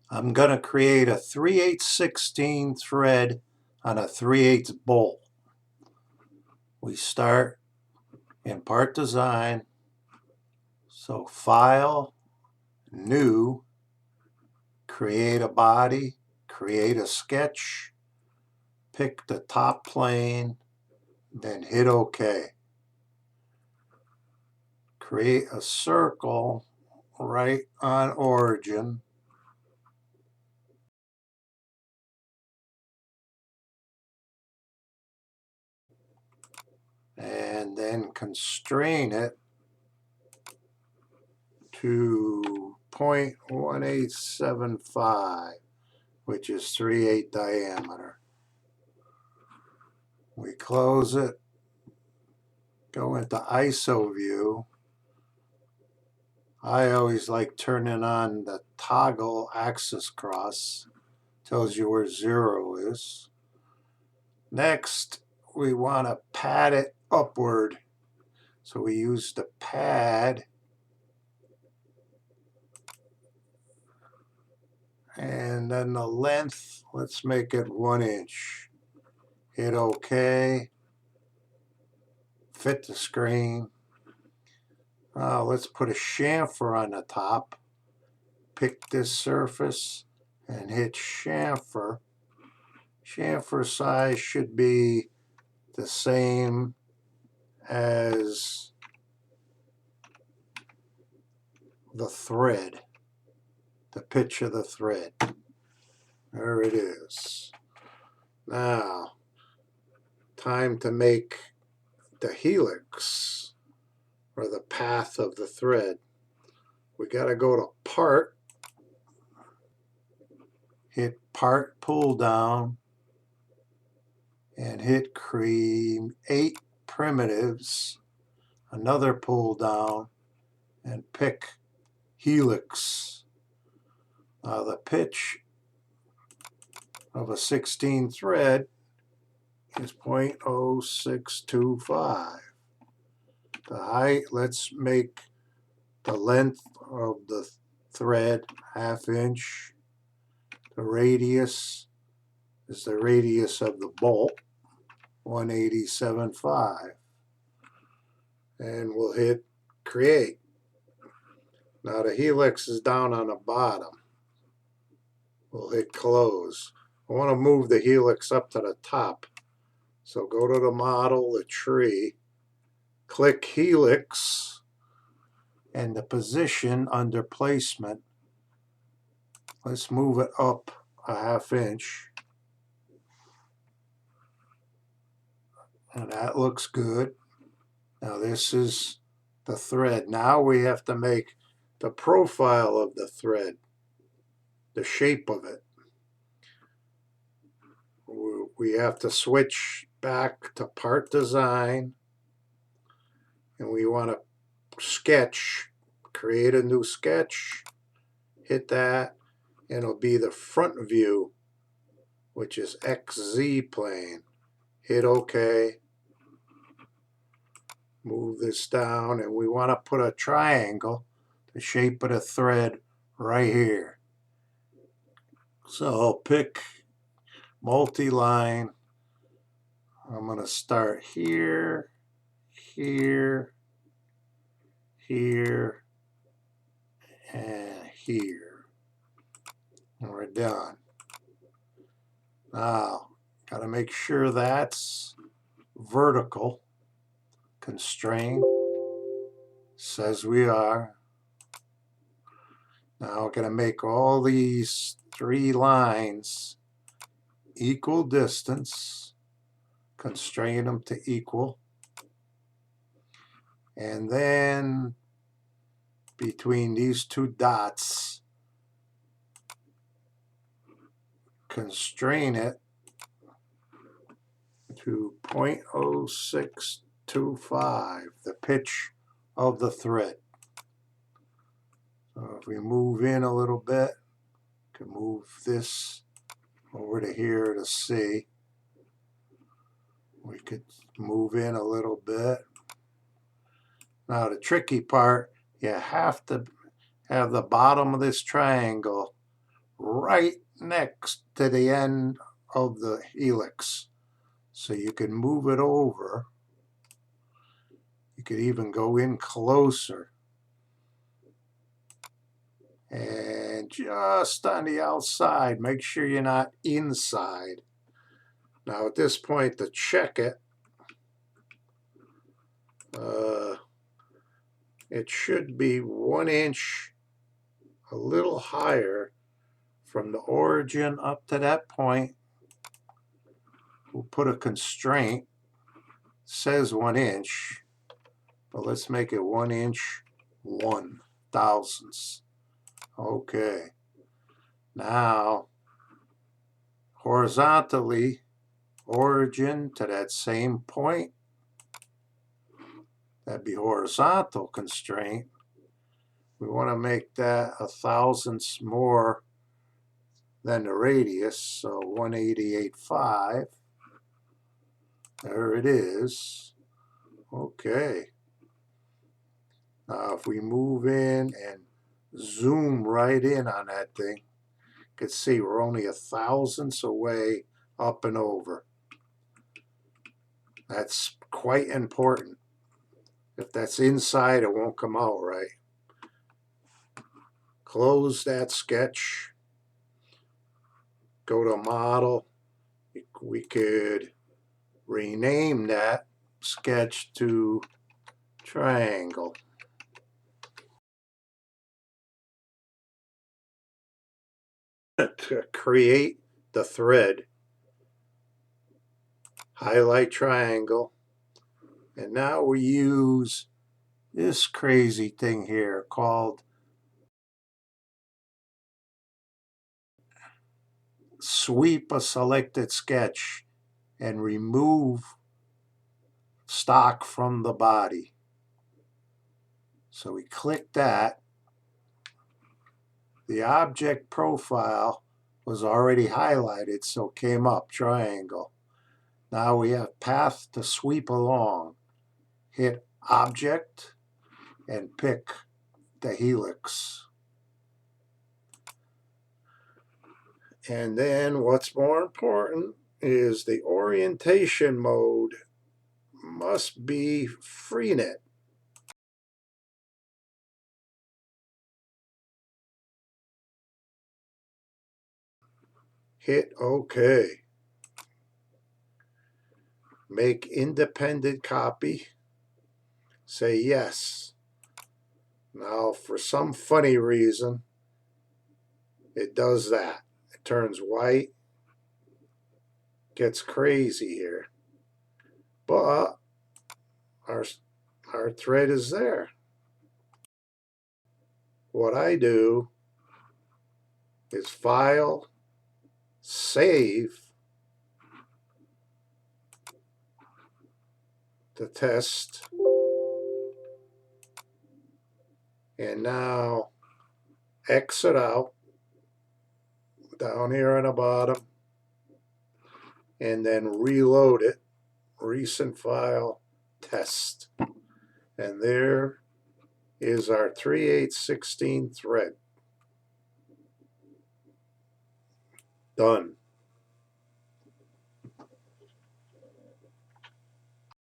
I'm going to create a 3/8/16 thread on a 3/8 bolt. We start in part design, so file, new, create a body, create a sketch, pick the top plane, then hit OK. Create a circle right on origin. And then constrain it to 0.1875, which is 3/8 diameter. We close it, go into ISO view. I always like turning on the toggle axis cross, tells you where 0 is. Next, we want to pad it upward. So we use the pad, and then the length, let's make it 1 inch. Hit OK. Fit the screen. Let's put a chamfer on the top. Pick this surface and hit chamfer. Chamfer size should be the same as the thread, the pitch of the thread. There it is. Now, time to make the helix, or the path of the thread. We got to go to part, hit part pull down, and hit create primitives, another pull down, and pick helix. The pitch of a 16 thread is 0.0625. The height, let's make the length of the thread 1/2 inch. The radius is the radius of the bolt, 187.5. And we'll hit create. Now the helix is down on the bottom. We'll hit close. I want to move the helix up to the top. So go to the model, the tree, click helix, and the position under placement. Let's move it up 1/2 inch. And that looks good. Now this is the thread. Now we have to make the profile of the thread, the shape of it. We have to switch back to part design, and we want to sketch, create a new sketch, hit that, and it'll be the front view, which is XZ plane. Hit OK. Move this down, and we want to put a triangle, the shape of the thread, right here. So I'll pick multi-line. I'm going to start here, here, here, and here. And we're done. Now, got to make sure that's vertical. Constrain. Says we are. Now we're going to make all these 3 lines equal distance. Constrain them to equal. And then between these 2 dots, constrain it to 0.0625, the pitch of the thread. So if we move in a little bit, we can move this over to here to see. We could move in a little bit. Now the tricky part, you have to have the bottom of this triangle right next to the end of the helix. So you can move it over. You could even go in closer. And just on the outside, make sure you're not inside. Now at this point, to check it, it should be 1 inch a little higher from the origin up to that point. We'll put a constraint. It says 1 inch, but let's make it 1 inch 1 thousandths. Okay. Now, horizontally, origin to that same point. That'd be horizontal constraint. We want to make that 1 thousandths more than the radius, so 188.5. There it is. Okay. Now if we move in and zoom right in on that thing, you can see we're only 1 thousandths away up and over. That's quite important. If that's inside, it won't come out right. Close that sketch. Go to model. We could rename that sketch to triangle. To create the thread, highlight triangle, and now we use this crazy thing here called sweep a selected sketch and remove stock from the body. So we click that. The object profile was already highlighted, so it came up triangle. Now we have path to sweep along. Hit object and pick the helix. And then what's more important is the orientation mode must be FreeNet. Hit OK. Make independent copy. Say yes. Now for some funny reason, it does that. It turns white. Gets crazy here. But our thread is there. What I do is File, Save the test, and now exit out down here on the bottom, and then reload it. Recent file, test, and there is our 3/8/16 thread. Done.